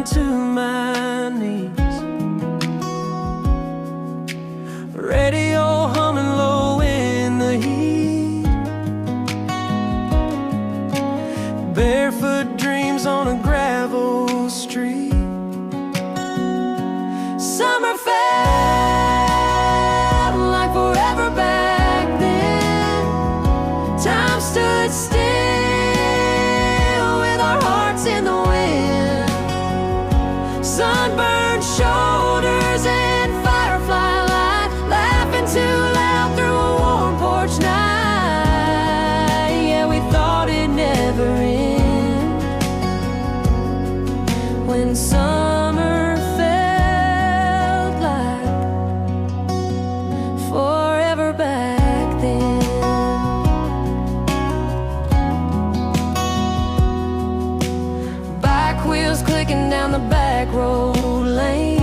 to my knees, radio humming low in the heat, barefoot dreams on a gravel street. Summer felt like forever back then. Time stood still with our hearts in the wind. Sunburned shoulders and firefly light, laughing too loud through a warm porch night. Yeah, we thought it'd never end when summer felt like forever back then. Bike wheels clicking down the back road lane,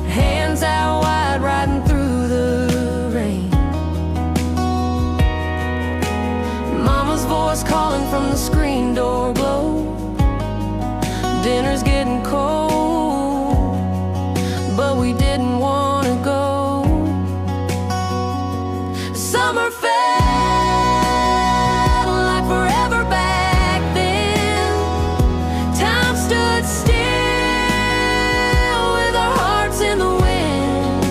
hands out wide riding through the rain. Mama's voice calling from the screen door glow. Dinner's getting cold, but we didn't want to go. Summer felt like forever back then. Time stood still with our hearts in the wind.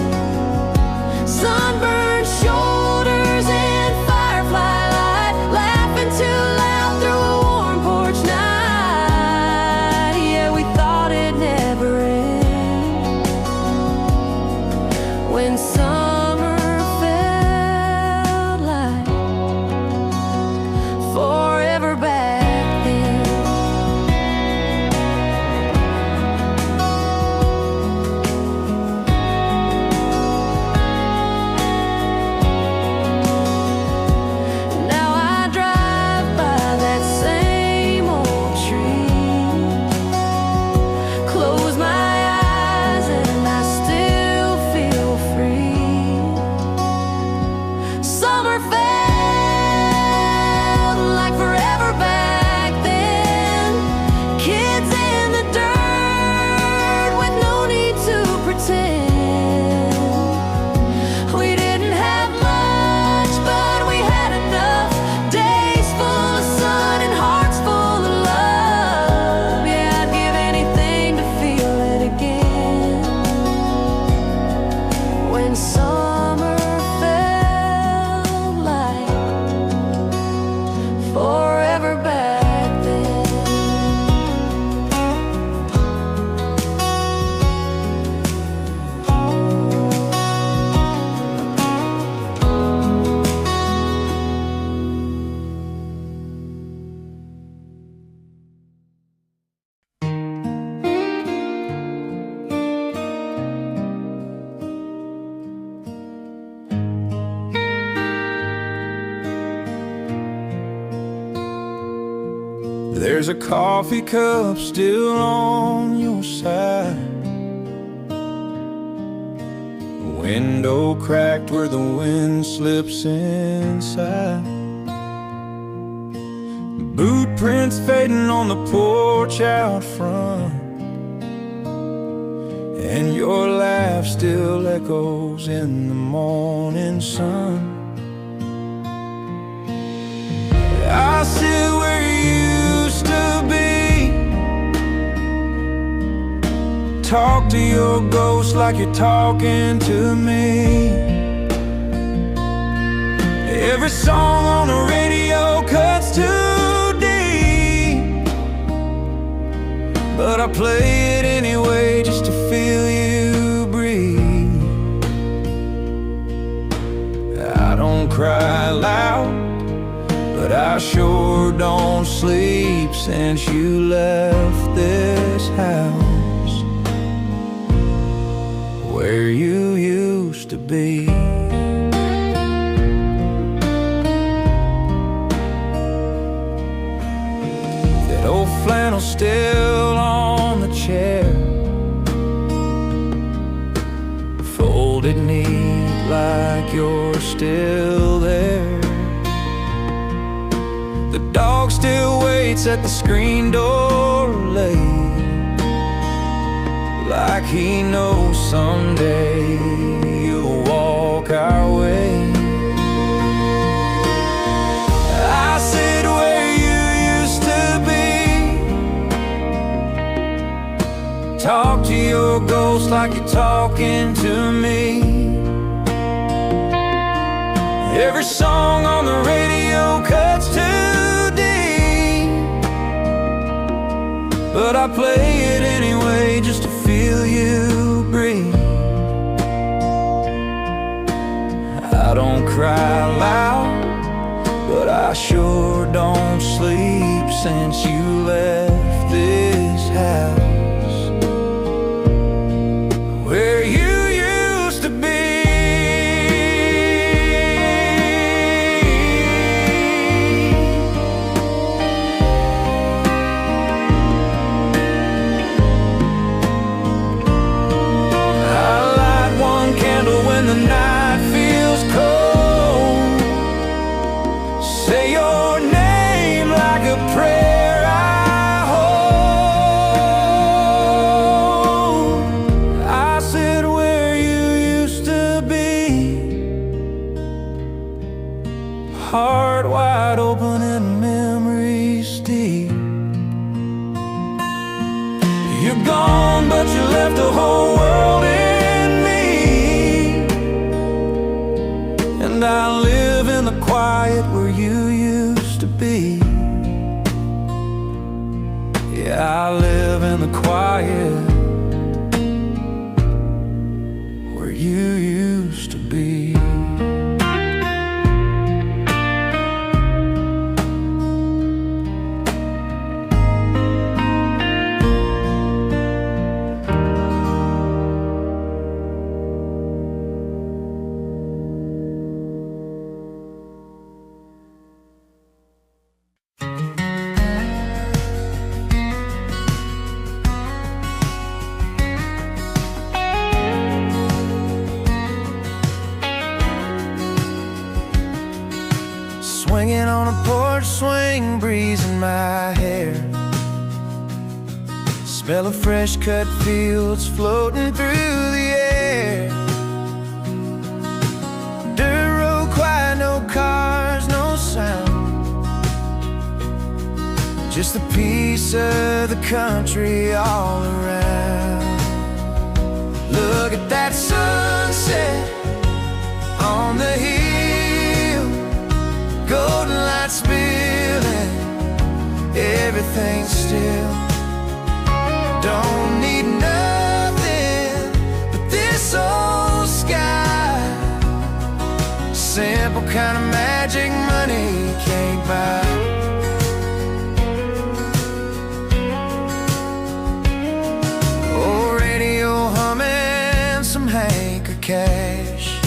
Sunburned shoulders and firefly light, laughing too loud through a warm porch night. Yeah, we thought it'd never end when summer felt like forever back then. Now I drive by that same old tree, close my eyes and I still feel free. Summer felt like forever back then. Kids in the dirt with no need to pretend. We didn't have much, but we had enough. Days full of sun and hearts full of love. Yeah, I'd give anything to feel it again when summer felt like forever back then. There's a coffee cup still on your side, window cracked where the wind slips inside, boot prints fading on the porch out front, and your laugh still echoes in the morning sun. I sit where you used to be, talk to your ghost like you're talking to me. Every song on the radio cuts too deep, but I play it anyway just to feel you breathe. I don't cry loud, but I sure don't sleep since you left this house where you used to be. That old flannel still on the chair, folded neat like you're still there. The dog still waits at the screen door like he knows someday you'll walk our way. I sit where you used to be. Talk to your ghost like you're talking to me. Every song on the radio cuts too deep, but I play it anyway just to feel you breathe. I don't cry loud, but I sure don't sleep since you left this house where you used to be. When the night feels cold, say your name like a prayer I hold. I sit where you used to be, heart wide open and memories deep. You're gone, but you left the whole world in. And I live in the quiet where you used to be. Yeah, I live in the quiet where you used to be. Swinging on a porch swing, breeze in my hair. Smell of fresh cut fields floating through the air. Dirt road quiet, no cars, no sound. Just a piece of the country all around. Look at that sunset on the hill, golden light spilling, everything's still. Don't need nothing but this old sky, simple kind of magic money can't buy. Old radio humming, some hanker cash,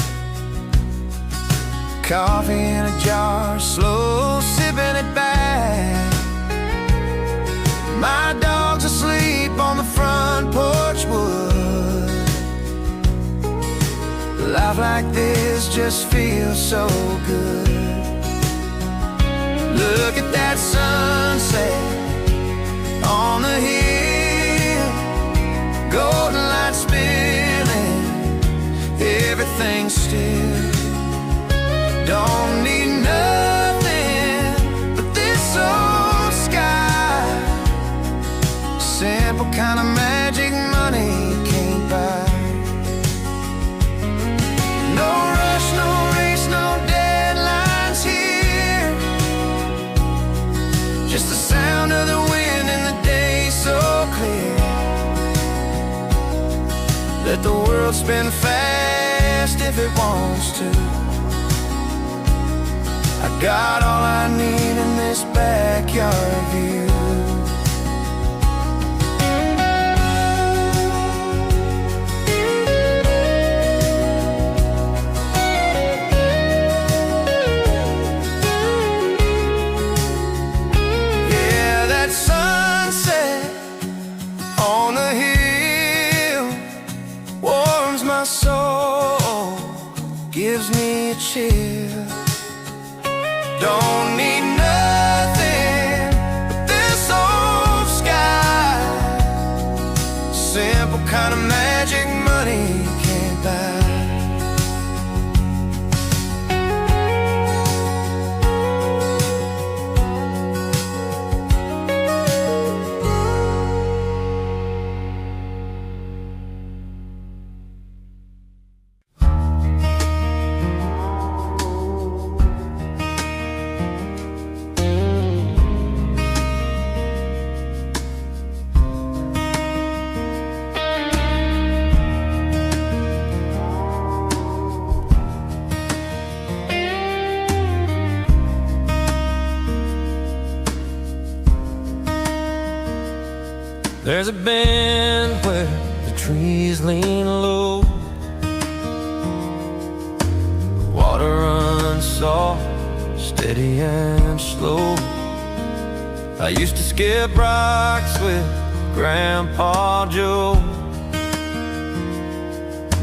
coffee in a jar, slow sipping it back. My dog's asleep on the front porch wood. Life like this just feels so good. Look at that sunset on the hill, golden light spilling, everything's still. Don't need nothing but this old sky, simple kind of magic money can't buy. No rush, no race, no deadlines here, just the sound of the wind and the day so clear. Let the world spin fast if it wants to. I got all I need in this backyard view. Yeah, that sunset on the hill warms my soul, gives me a chill. Don't need nothing but this old sky, simple kind of There's a bend where the trees lean low, water runs soft, steady and slow. I used to skip rocks with Grandpa Joe.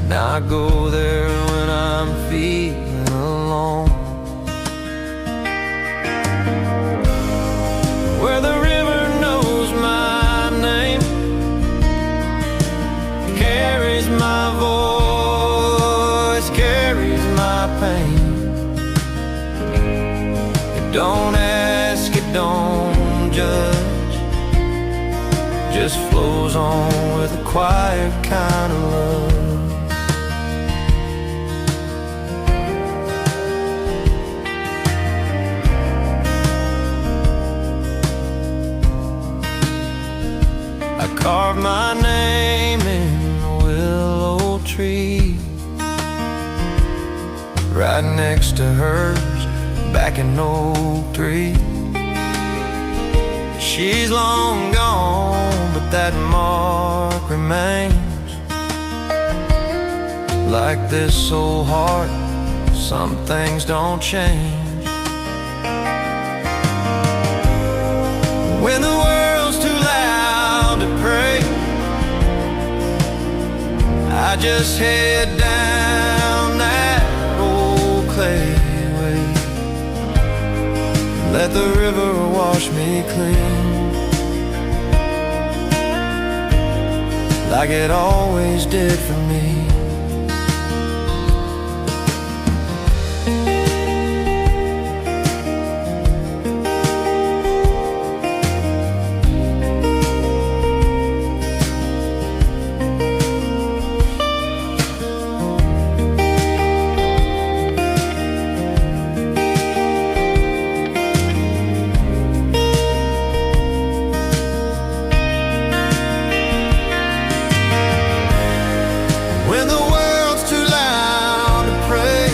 Now I go there when I'm feeling alone, where the river knows my name, carries my voice, carries my pain. It don't ask, it don't judge, just flows on with a quiet kind of love. I carved my name in a willow tree, right next to hers back in '03. She's long gone, but that mark remains. Like this old heart, some things don't change. When the world's too loud to pray, I just head down that old clay way, let the river wash me clean, like it always did for me. When the world's too loud to pray,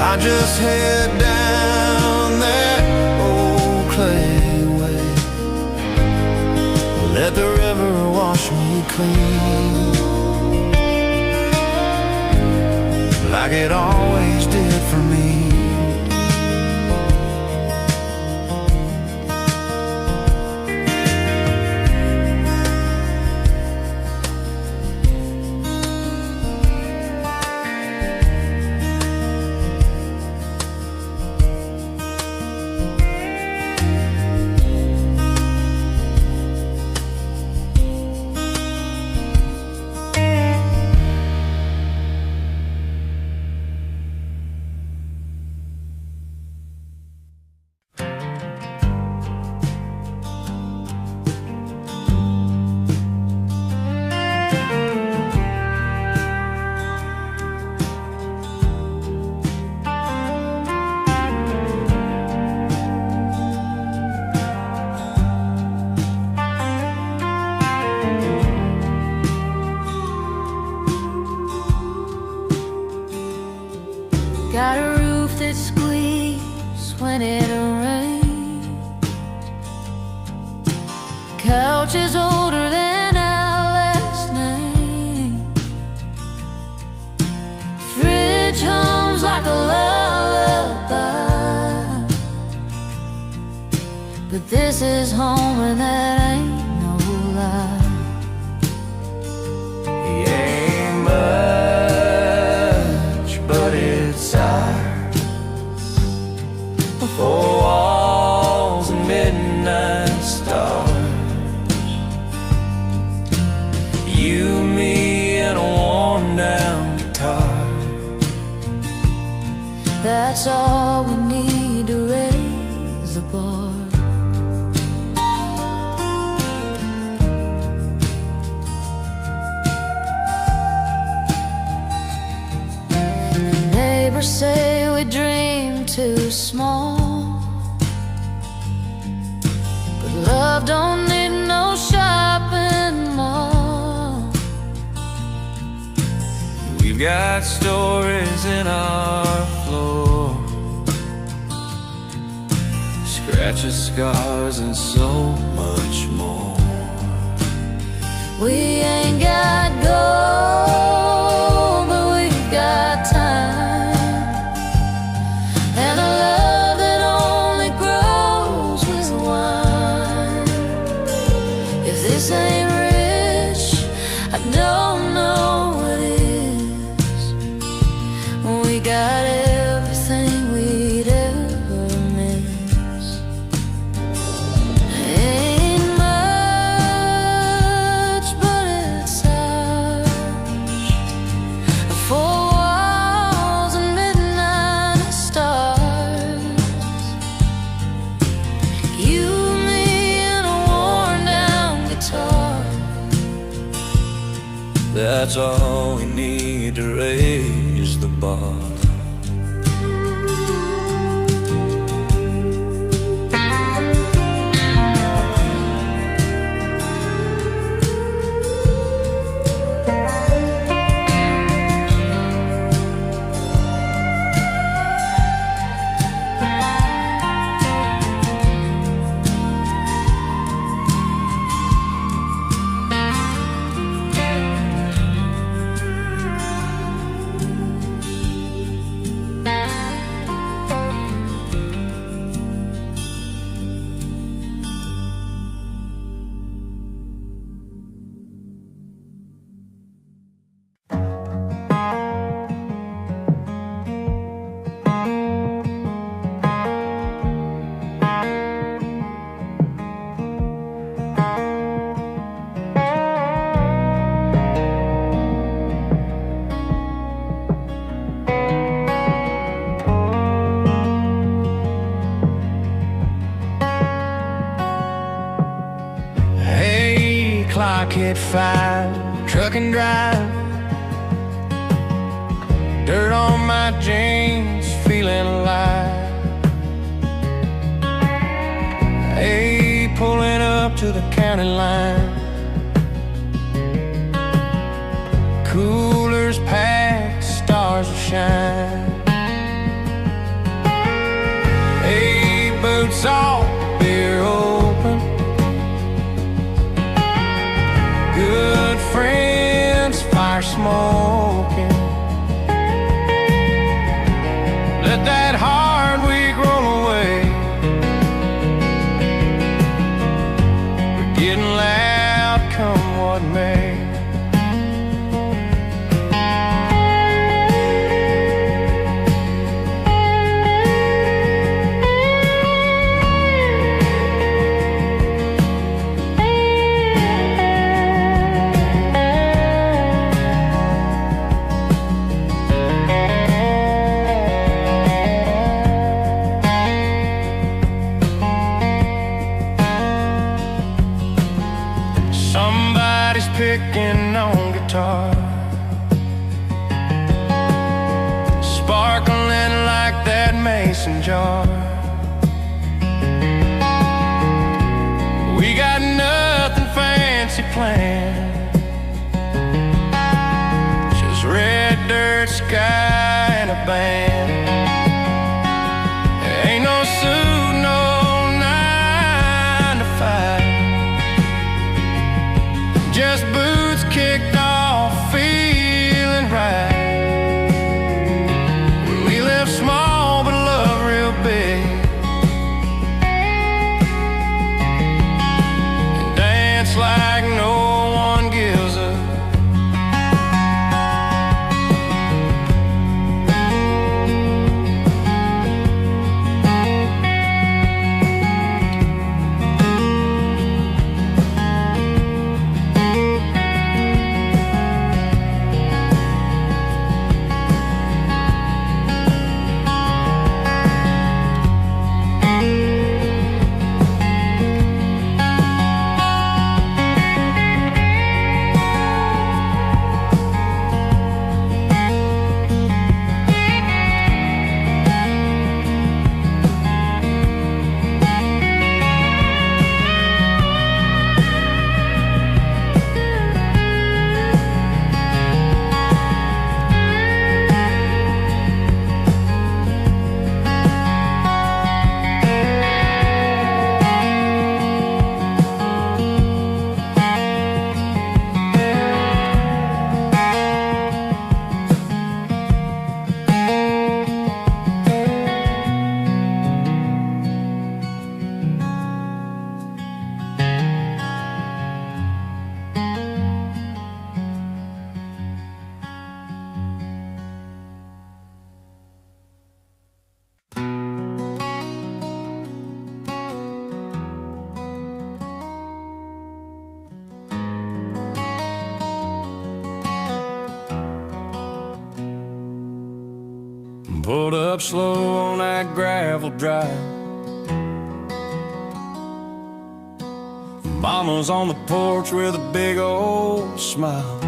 I just head down that old clay way, let the river wash me clean, like it always did for me. Got a roof that squeaks when it rains, couch is older than our last name, fridge hums like a lullaby, but this is home and that ain't no lie. Ain't much, but it's ours. 4 walls and midnight stars, you, me, and a worn down guitar. That's all we need to raise the bar. Neighbors say we dream too small, but love don't need no shopping mall. We've got stories in our floor, scratches, scars, and so much We ain't got gold, but we've got time, and a love that only grows with wine. If this ain't rich, I don't know what is. We got everything we'd ever miss. Ain't much, but it's ours. Four walls and midnight stars. You, me, and a worn down guitar. That's all we need to raise the bar. Clock hit 5, truck and drive. Dirt on my jeans, feeling alive. Hey, pulling up to the county line. Coolers packed, stars will shine. Hey, boots off, beer open. Good friends, fire smoking. Let that hard week roll away. We're getting loud, come what may. Somebody's picking on guitar, sparkling like that mason jar. We got nothing fancy planned, just red dirt, sky, and a band. There ain't no suit, no 9 to 5, just boots kicked off, feeling right. We live small but love real big, and dance like no one gives a. Pulled up slow on that gravel drive. Mama's on the porch with a big old smile.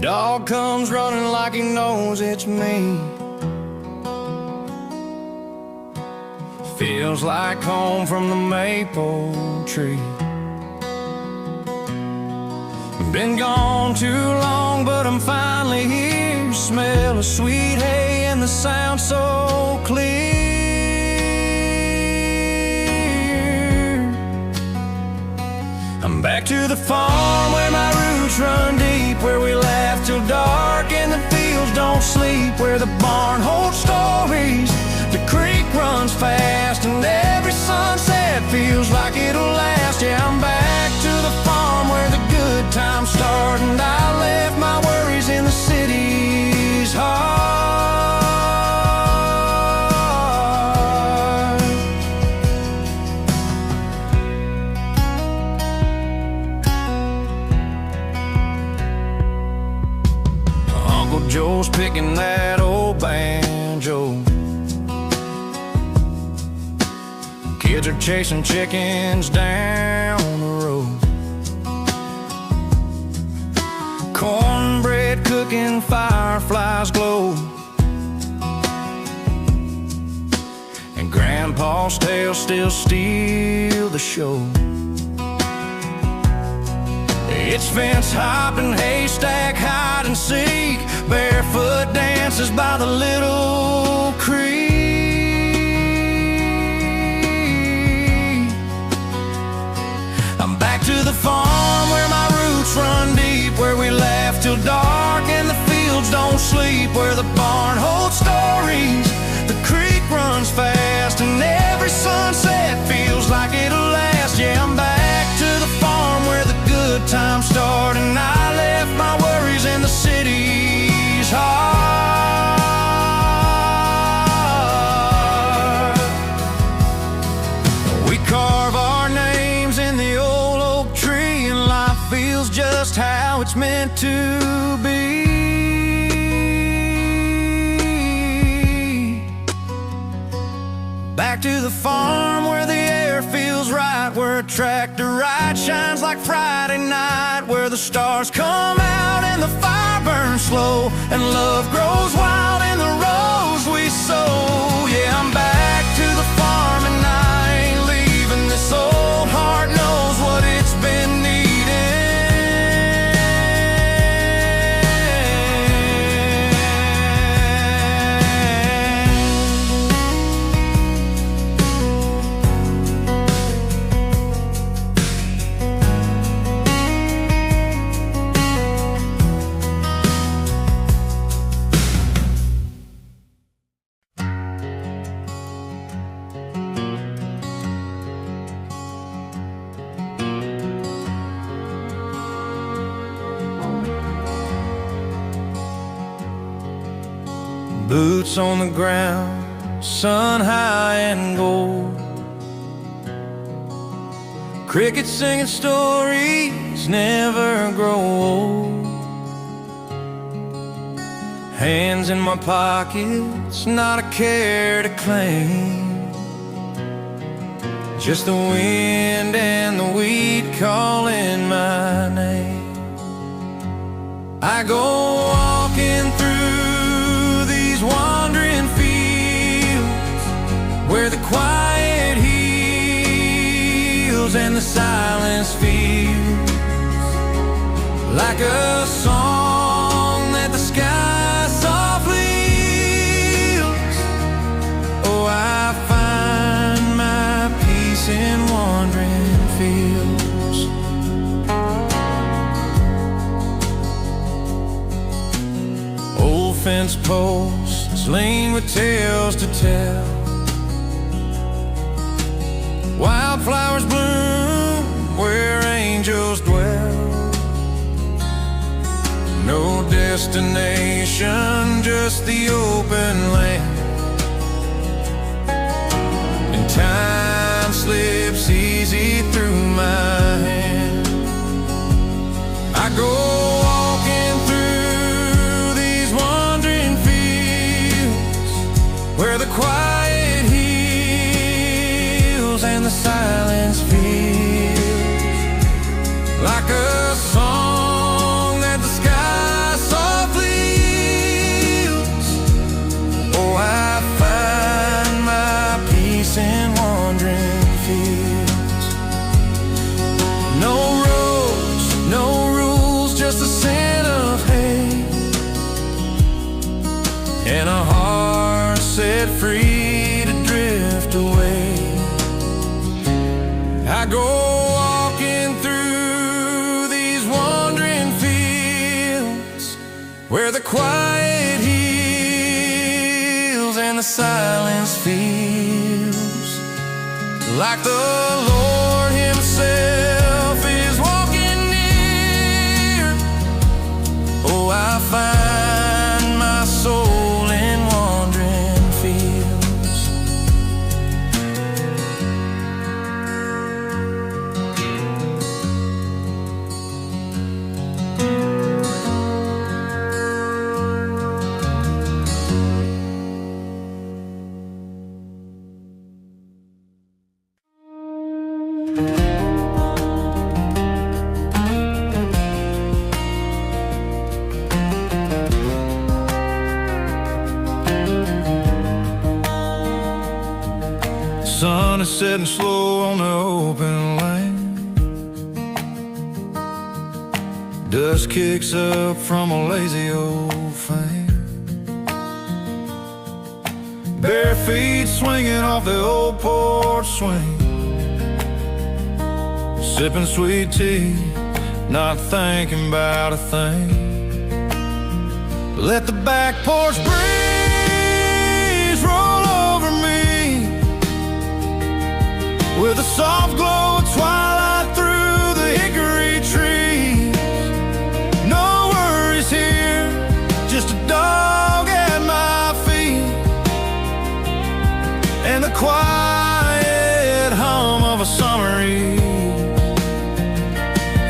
Dog comes running like he knows it's me. Feels like home from the maple tree. Been gone too long, but I'm finally here. Smell of sweet hay and the sound so clear. I'm back to the farm where my roots run deep, where we laugh till dark and the fields don't sleep, where the barn holds stories, the creek runs fast, and every sunset feels like it'll last. Yeah, I'm back to the farm where the good times start, and I left my worries in the city's heart. Uncle Joe's picking that old banjo. Kids are chasing chickens down the road. Cornbread cooking, fireflies glow, and Grandpa's tales still steal the show. It's fence hopping, haystack hide and seek, barefoot dances by the little creek. I'm back to the farm where my roots run deep, where we laugh till dark and the fields don't sleep, where the barn holds stories, the creek runs fast, and every sunset feels like it'll last. Yeah, I'm back to the farm where the good times start, and I left my worries in the city's heart. We carve our names in the old oak tree, and life feels just how it's meant to be. Back to the farm where the air feels right, where a tractor ride shines like Friday night, where the stars come out and the fire burns slow, and love grows wild in the rows we sow. Yeah, I'm back to the farm and I ain't leaving. This old heart knows what it's been needing. Boots on the ground, sun high and gold, crickets singing stories never grow old. Hands in my pockets, not a care to claim, just the wind and the weed calling my name. I go walking through wandering fields, where the quiet heals and the silence feels like a song that the sky softly heals. Oh, I find my peace in wandering fields. Old fence posts lean with tales to tell, wildflowers bloom where angels dwell. No destination, just the open land, and time slips easy through my hand. I go walking through these set free to drift away. I go walking through these wandering fields where the quiet heals and the silence feels like the Lord Himself is walking near. Oh, I find my soul in wandering fields. Sun is setting slow on the open land. Dust kicks up from a lazy old fan. Bare feet swinging off the old porch swing, sipping sweet tea, not thinking about a thing. Let the back porch breeze roll over me with a soft glow of twilight through the hickory trees. No worries here, just a dog at my feet and the quiet hum of a summer eve.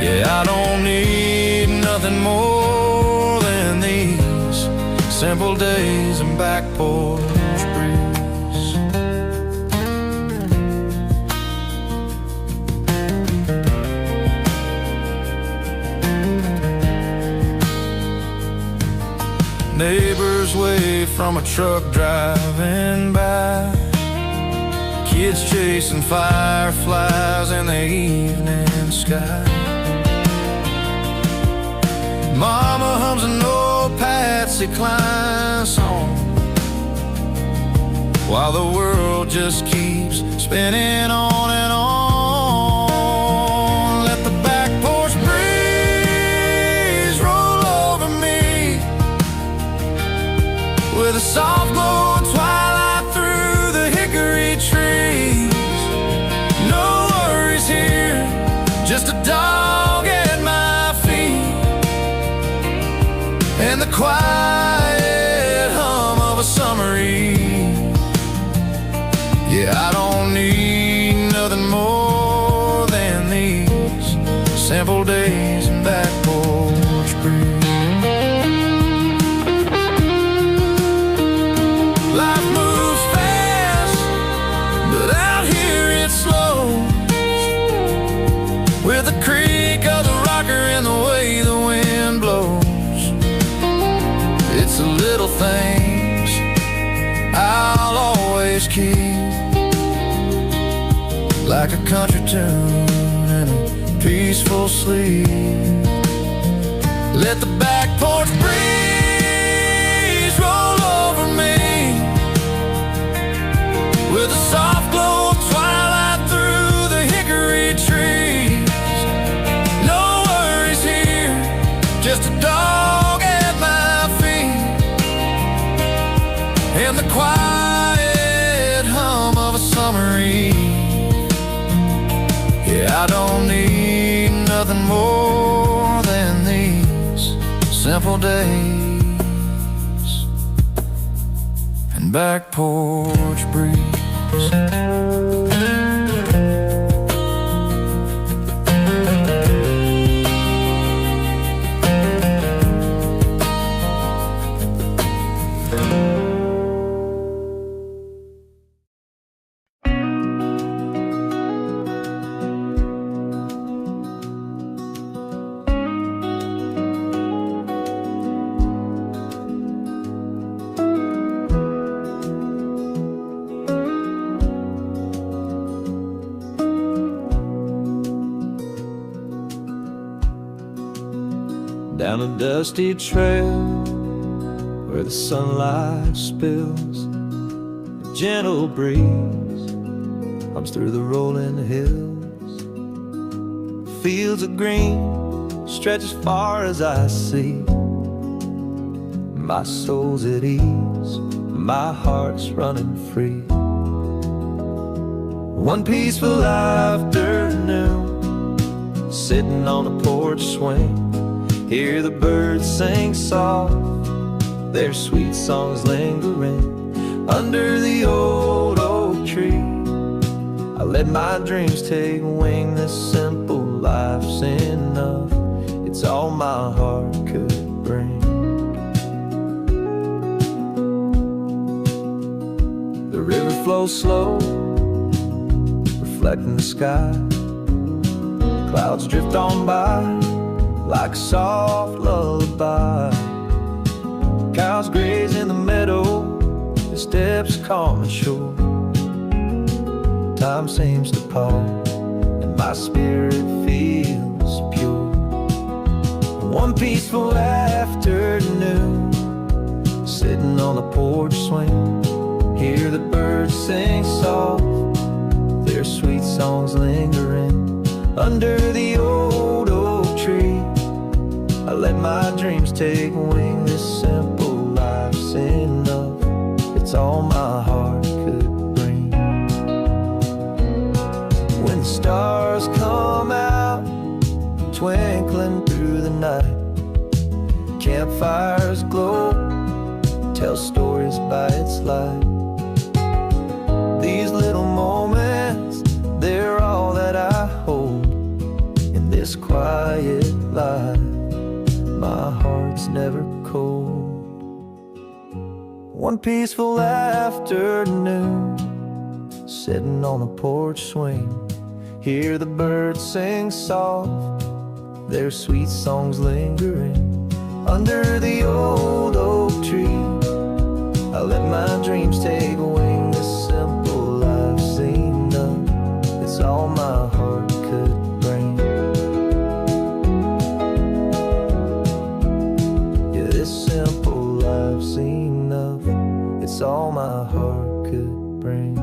Yeah, I don't need nothing more than these simple days and back porch breeze. Neighbors wave from a truck driving by, kids chasing fireflies in the evening sky. Mama hums an old Patsy Cline song while the world just keeps spinning on and on. Let the back porch breeze roll over me with a soft glow of twilight through the hickory trees. No worries here, just a dog at my feet and the quiet hum of a summer eve. Yeah, I don't need nothing more than these simple days and back porch breeze. Life moves fast, but out here it's slow, with the creak of the rocker and the way the wind blows. It's the little things I'll always keep, like a country tune and a peaceful sleep. Let the back porch breeze roll over me with a soft glow of twilight through the hickory trees. No worries here, just a dog at my feet and the quiet hum of a summer eve. Yeah, I don't need nothing more than these simple days and back porch breeze. Down a dusty trail where the sunlight spills, gentle breeze hums through the rolling hills. Fields of green stretch as far as I see. My soul's at ease, my heart's running free. One peaceful afternoon, sitting on the porch swing, hear the birds sing soft, their sweet songs lingering under the old oak tree. I let my dreams take wing. This simple life's enough. It's all my heart could bring. The river flows slow, reflecting the sky. Clouds drift on by like a soft lullaby. Cows graze in the meadow, the steps calm and sure. Time seems to pause and my spirit feels pure. One peaceful afternoon, sitting on the porch swing, hear the birds sing soft, their sweet songs lingering under the old oak tree. I let my dreams take wing. This simple life's enough. It's all my heart could bring. When the stars come out, twinkling through the night, campfires glow, tell stories by its light. These little moments, they're all that I hold in this quiet life. My heart's never cold. One peaceful afternoon, sitting on the porch swing, hear the birds sing soft, their sweet songs lingering under the old oak tree. I let my dreams take wing. This simple life's enough. It's all my heart could bring. Yeah, this simple life's enough. It's all my heart could bring.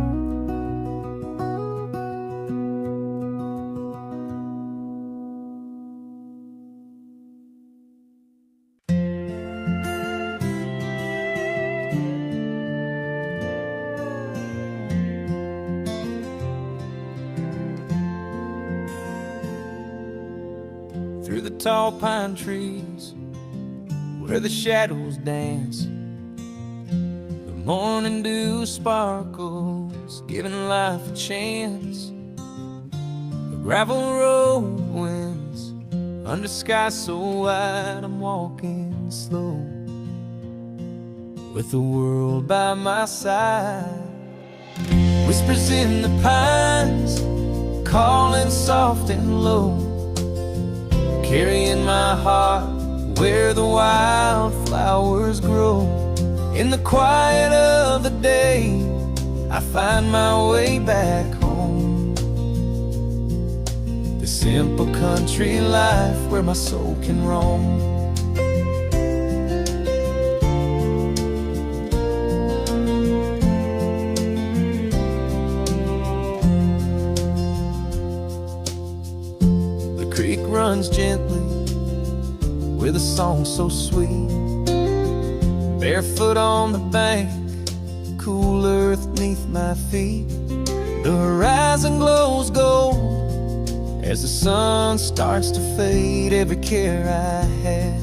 Through the tall pine trees, where the shadows dance, the morning dew sparkles, giving life a chance. The gravel road winds under sky so wide, I'm walking slow with the world by my side. Whispers in the pines, calling soft and low, carrying my heart where the wildflowers grow. In the quiet of the day, I find my way back home. The simple country life where my soul can roam. The creek runs gently with a song so sweet. Barefoot on the bank, cool earth neath my feet. The horizon glows gold as the sun starts to fade. Every care I had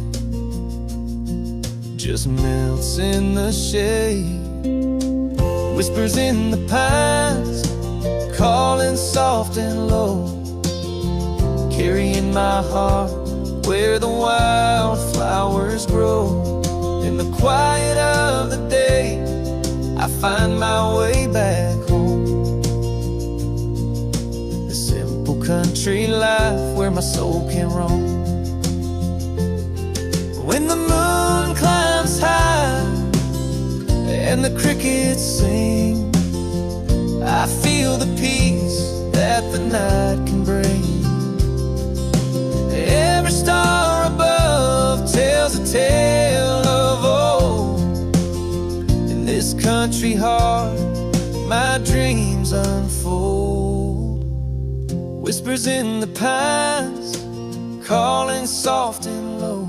just melts in the shade. Whispers in the pines, calling soft and low, carrying my heart where the wildflowers grow. In the quiet of the day, I find my way back home. The simple country life where my soul can roam. When the moon climbs high and the crickets sing, I feel the peace that the night can bring. Every star above tells a tale of old. In this country heart, my dreams unfold. Whispers in the pines, calling soft and low,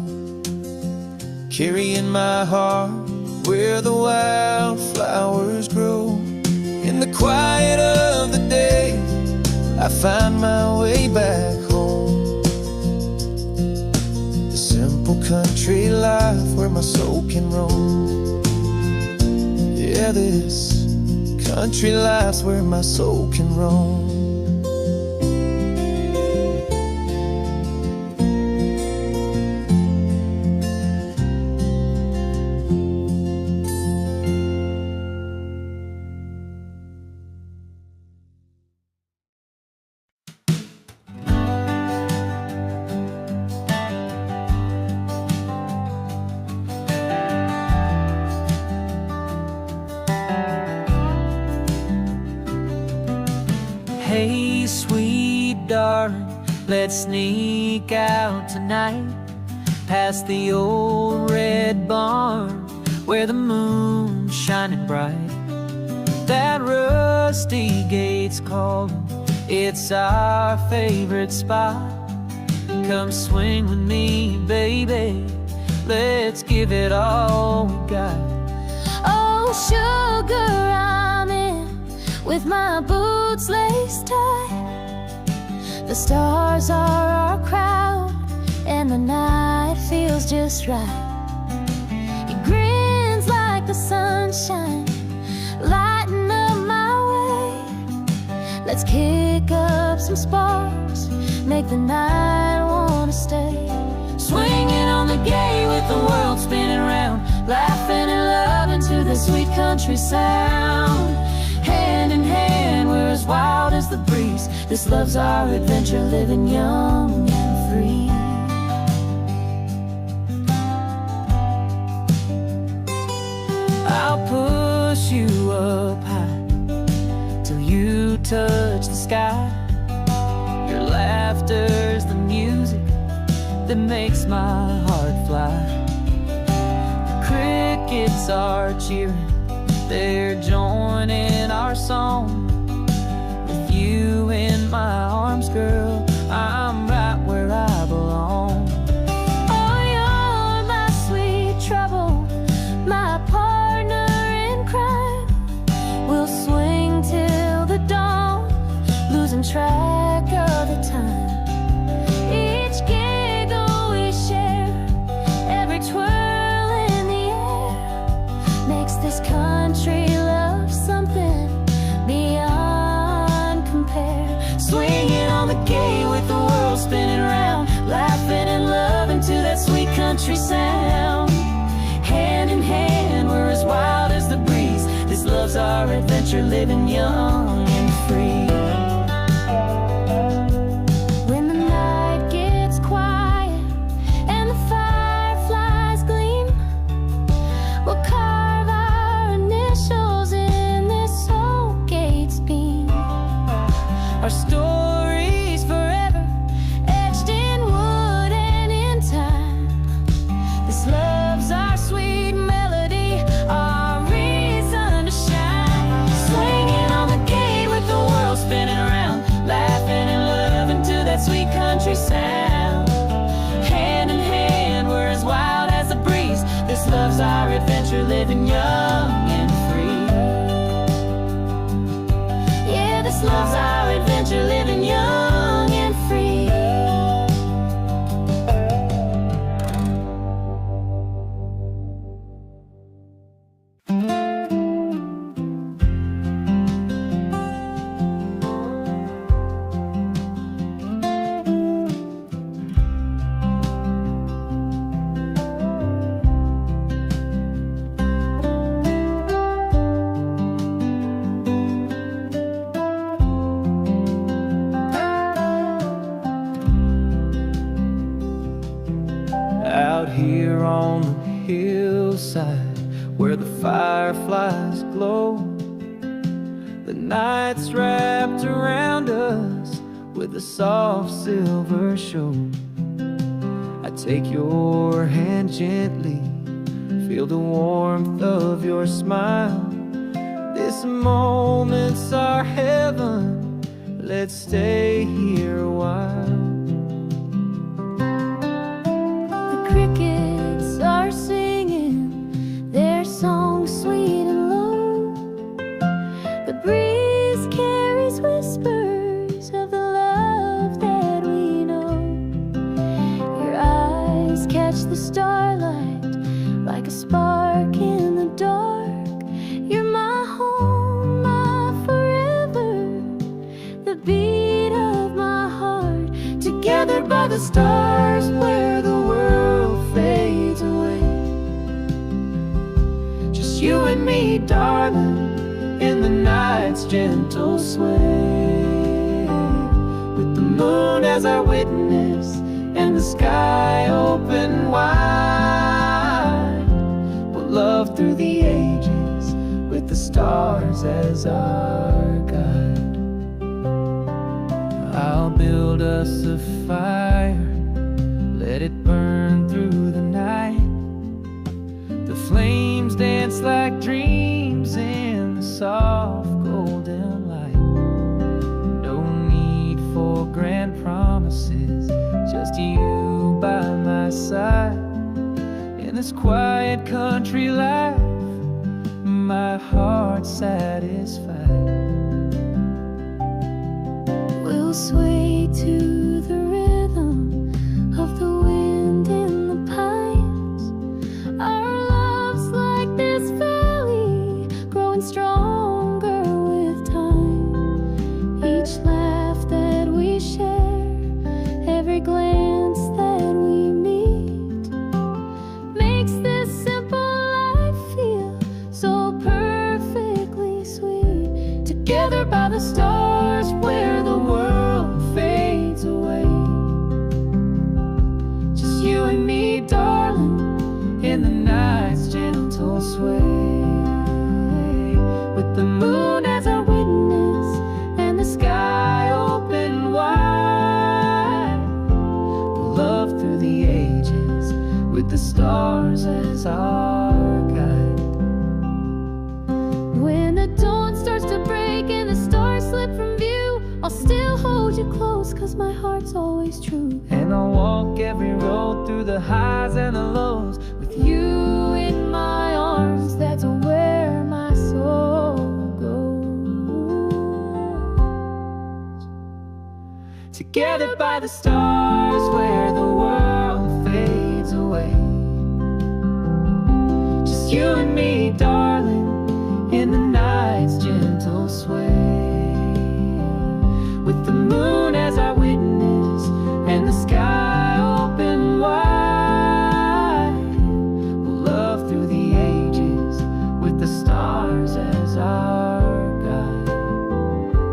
carrying my heart where the wildflowers grow. In the quiet of the day, I find my way back home. The simple country life where my soul can roam. Yeah, this country life's where my soul can roam. Hey, sweet darling, let's sneak out tonight, past the old red barn where the moon's shining bright. That rusty gate's calling, it's our favorite spot. Come swing with me, baby, let's give it all we got. Oh, sugar, I'm in with my boots laced tight. The stars are our crowd, and the night feels just right. It grins like the sunshine, lighting up my way. Let's kick up some sparks, make the night wanna stay. Swinging on the gate with the world spinning round, laughing and loving to the sweet country sound. Hand in hand, we're as wild as the breeze. This love's our adventure, living young and free. I'll push you up high till you touch the sky. Your laughter's the music that makes my heart fly. The crickets are cheering, they're joining our song. With you in my arms, girl, I'm right where I belong. Oh, you're my sweet trouble, my partner in crime. We'll swing till the dawn, losing track of the time. Each giggle we share, every twirl in the air, makes this country love something beyond compare. Swinging on the gate with the world spinning round, laughing and loving to that sweet country sound. Hand in hand, we're as wild as the breeze. This love's our adventure, living young and free. When the night gets quiet and the fireflies gleam, we'll carve our initials in this old gate's beam. Our stories forever Etched in wood and in time, this love's our sweet melody, our reason to shine. Swinging on the gate with the world spinning around, laughing and loving to that sweet country sound. Hand in hand, we're as wild as a breeze. This love's our adventure, living young and free. Yeah, this love's our adventure, living young and free. out here on the hillside where the fireflies glow. The night's wrapped around us with a soft silver show. I take your hand gently, feel the warmth of your smile. This moment's our heaven. Let's stay here a while. The crickets are singing their song sweet and low. The breeze carries whispers of the love that we know. Your eyes catch the starlight like a spark in the dark. You're my home, my forever, the beat of my heart. Together by the stars where the world fades away. Just you and me, darling, in the night's gentle sway. With the moon as our witness and the sky open wide. We'll love through the ages with the stars as our guide. I'll build us a fire, let it burn through the night. The flames dance like dreams in the soft golden light. No need for grand promises, just you by my side. In this quiet country life, my heart's satisfied. We'll sway to the rhythm of the wind in the pines. Our love's like this valley, growing stronger with time. Each laugh that we share, every glance that we meet, makes this simple life feel so perfectly sweet. Together by the stars where the world fades away. Just you and me, darling, in the night's gentle sway. With the moon as our witness and the sky open wide. We'll love through the ages with the stars as our guide. When the dawn starts to break and the stars slip from view, I'll still hold you close, 'cause my heart's always true. And I'll walk every road through the highs and the lows with you in my arms. That's where my soul goes. Together by the stars where the world fades away. Just you and me, darling, in the night's gentle sway. With the moon as our witness and the sky open wide. We'll love through the ages with the stars as our guide.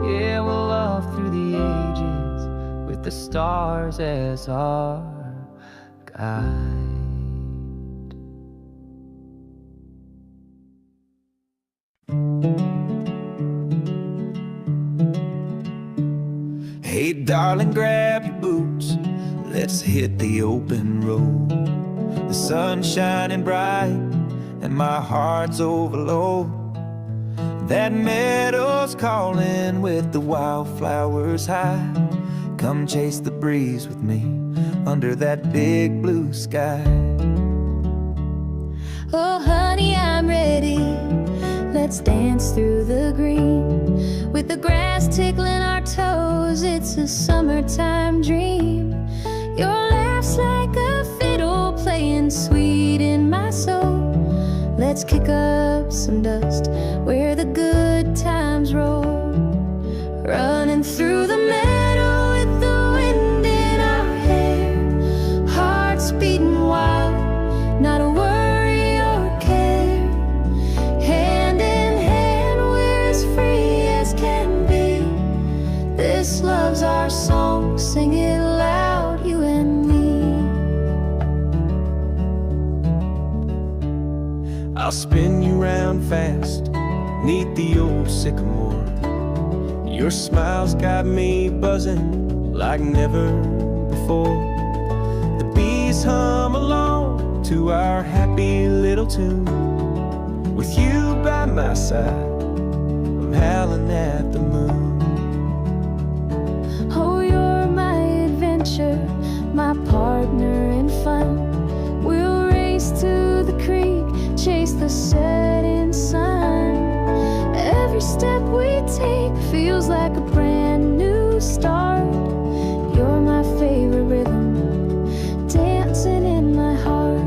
Yeah, we'll love through the ages with the stars as our guide. Hey darling, grab your boots, let's hit the open road. The sun's shining bright and my heart's overload. That meadow's calling with the wildflowers high. Come chase the breeze with me under that big blue sky. Oh honey, I'm ready. Let's dance through the green. With the grass tickling our toes, it's a summertime dream. Your laugh's like a fiddle playing sweet in my soul. Let's kick up some dust where the good times roll. Running through the meadow with the wind in our hair. Hearts beating wild, not a worry or care. Hand in hand, we're as free as can be. This love's our song, sing it loud, you and me. I'll spin you round fast, neath the old sycamore. Your smile's got me buzzing like never before. The bees hum along to our happy little tune. With you by my side, howling at the moon. Oh, you're my adventure, my partner in fun. We'll race to the creek, chase the setting sun. Every step we take feels like a brand new start. You're my favorite rhythm, dancing in my heart.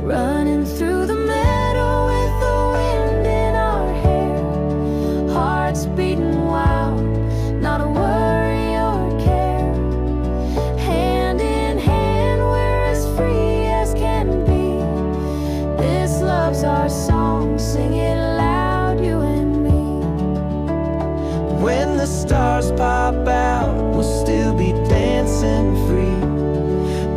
Running through the meadow with the wind in our hair. Hearts beating wild, not a worry or care. Hand in hand, we're as free as can be. This love's our song, sing it loud, you and me. When the stars pop out, we'll still be dancing free.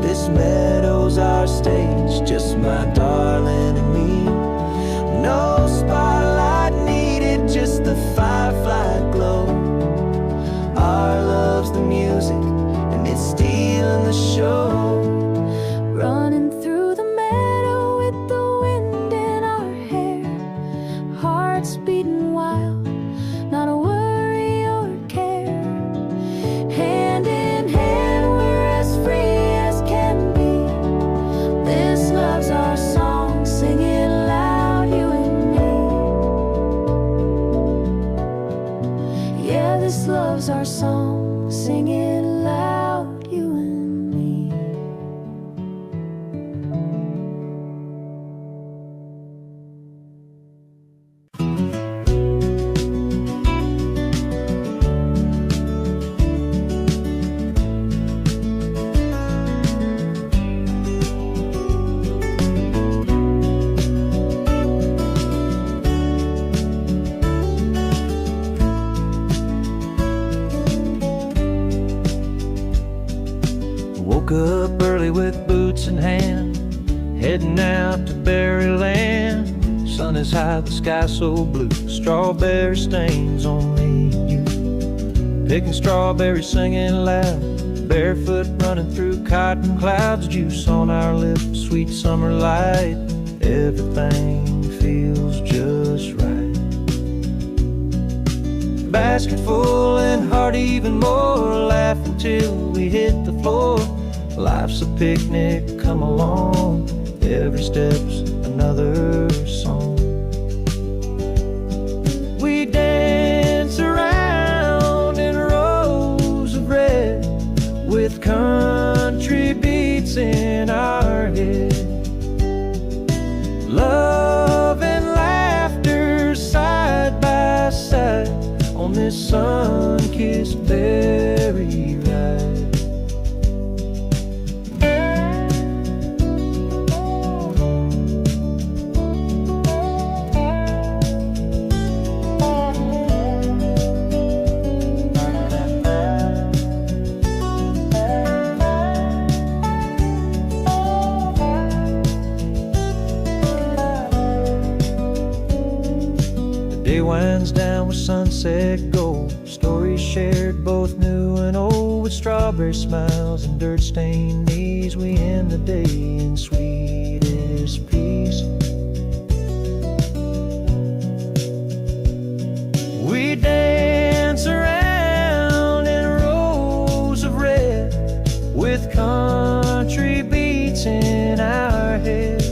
This meadow's our stage, just my darling and me. No spotlight needed, just the firefly glow. Our love's the music, and it's stealing the show. Running through the meadow with the wind in our hair. Hearts beating wild, not a worry or care. Hand in hand, we're as free as can be. This love's our song, sing it loud, you and me. Yeah, this love's our song, sing it loud, you and me. Woke up early with boots in hand, heading out to Berryland. Sun is high, the sky so blue, strawberry stains only you. Picking strawberries, singing loud, barefoot running through cotton clouds. Juice on our lips, sweet summer light, everything feels just right. Basket full and heart even more, laughing till we hit the floor. Life's a picnic, come along, every step's another song. We dance around in rows of red, with country beats in our head. Love and laughter side by side on this sun-kissed berry ride. Day winds down with sunset gold, stories shared both new and old. With strawberry smiles and dirt-stained knees, we end the day in sweetest peace. We dance around in rows of red, with country beats in our head.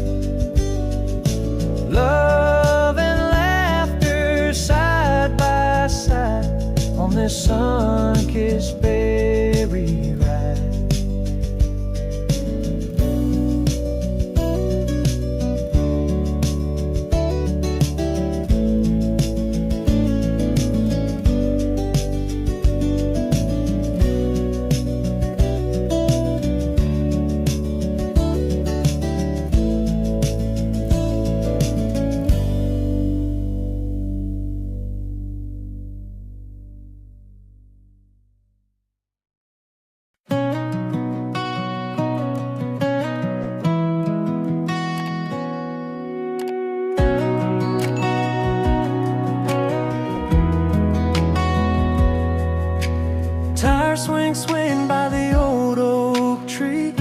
Love and laughter side by side on this sun-kissed berry ride. Swing by the old oak tree,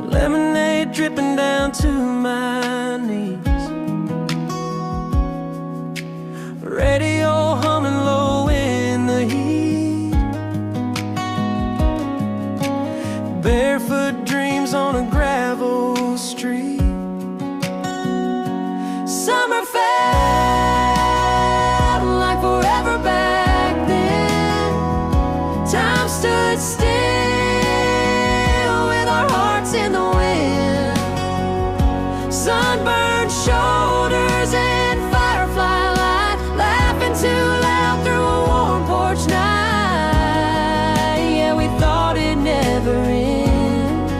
lemonade dripping down to my knees. sunburned shoulders and firefly light, laughing too loud through a warm porch night. Yeah, we thought it'd never end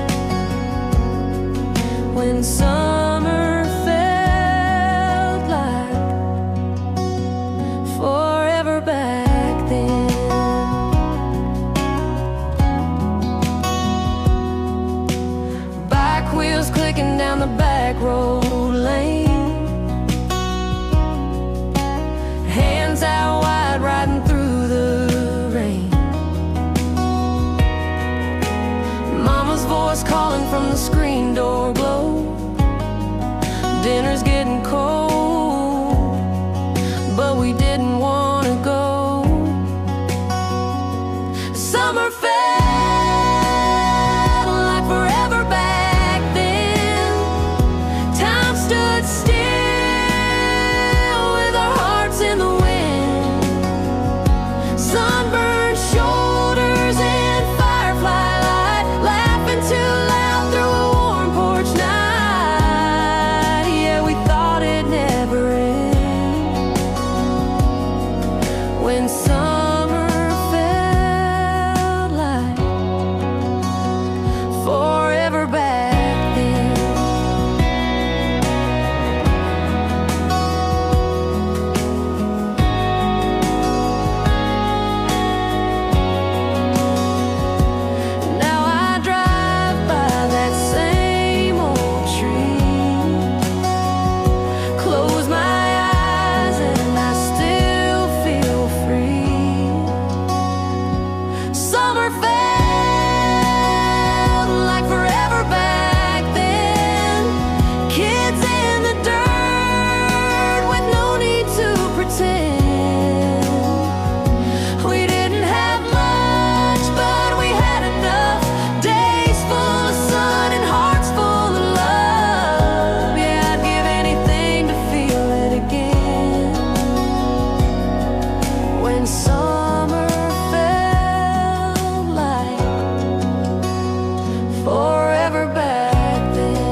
when summer felt like forever back then. Bike wheels clicking down the back road lane, hands out wide riding through the rain. Mama's voice calling from the screen door glow. Dinner's getting cold, but we didn't want to go. Summer felt like forever back then. Time stood still with our hearts in the wind. Sunburned shoulders and firefly light, laughing too loud through a warm porch night. Yeah, we thought it'd never end when summer felt like forever back then. Now I drive by that same old tree, close my eyes and I still feel free. Summer felt like forever back then. Kids in the dirt with no need to pretend. We didn't have much, but we had enough. Days full of sun and hearts full of love. Yeah, I'd give anything to feel it again when summer felt like forever back then.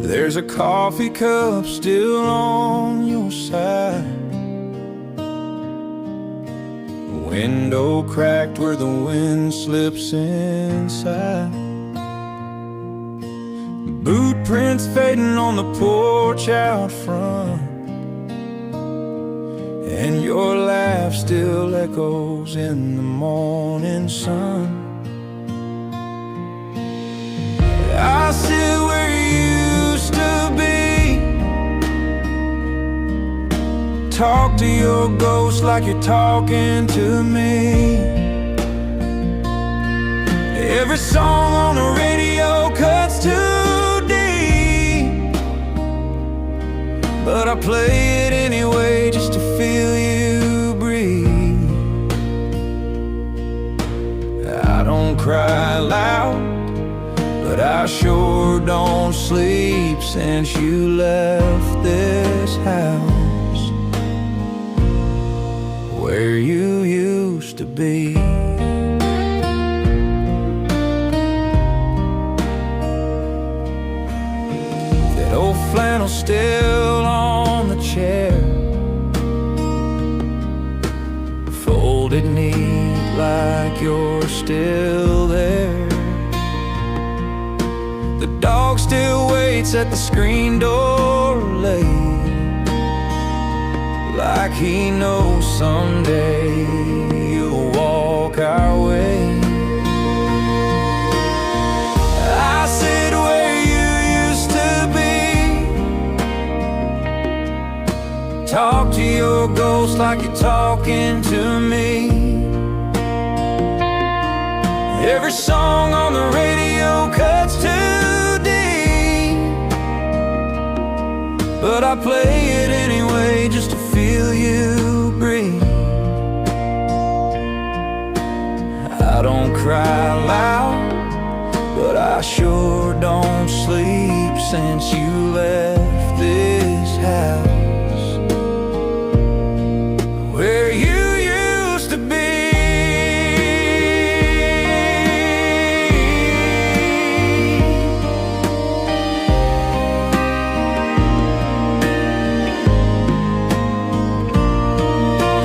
There's a coffee cup still on your side, window cracked where the wind slips inside, boot prints fading on the porch out front, and your laugh still echoes in the morning sun. I sit where you used to be, talk to your ghost like you're talking to me. Every song on the radio cuts too deep, but I play it anyway just to feel you breathe. I don't cry loud, but I sure don't sleep since you left this house where you used to be. That old flannel still on the chair, folded neat like you're still there. The dog still waits at the screen door late, like he knows someday you'll walk our way. I sit where you used to be, talk to your ghost like you're talking to me. Every song on the radio cuts too deep, but I play it anyway just to feel you breathe. I don't cry loud, but I sure don't sleep since you left this house where you used to be.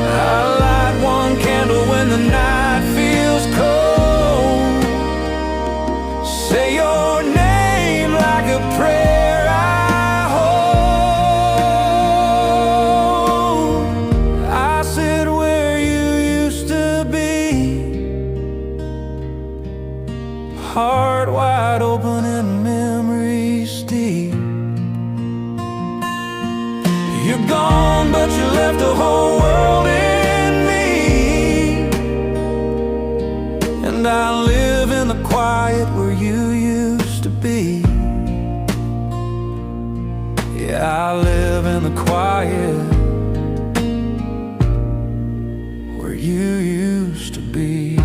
I light one candle when the night feels cold, say your name like a prayer I hold. I sit where you used to be, heart wide open and memories deep. You're gone, but you left the whole world in me, and I live in the quiet where you used to be. Yeah, I live in the quiet where you used to be.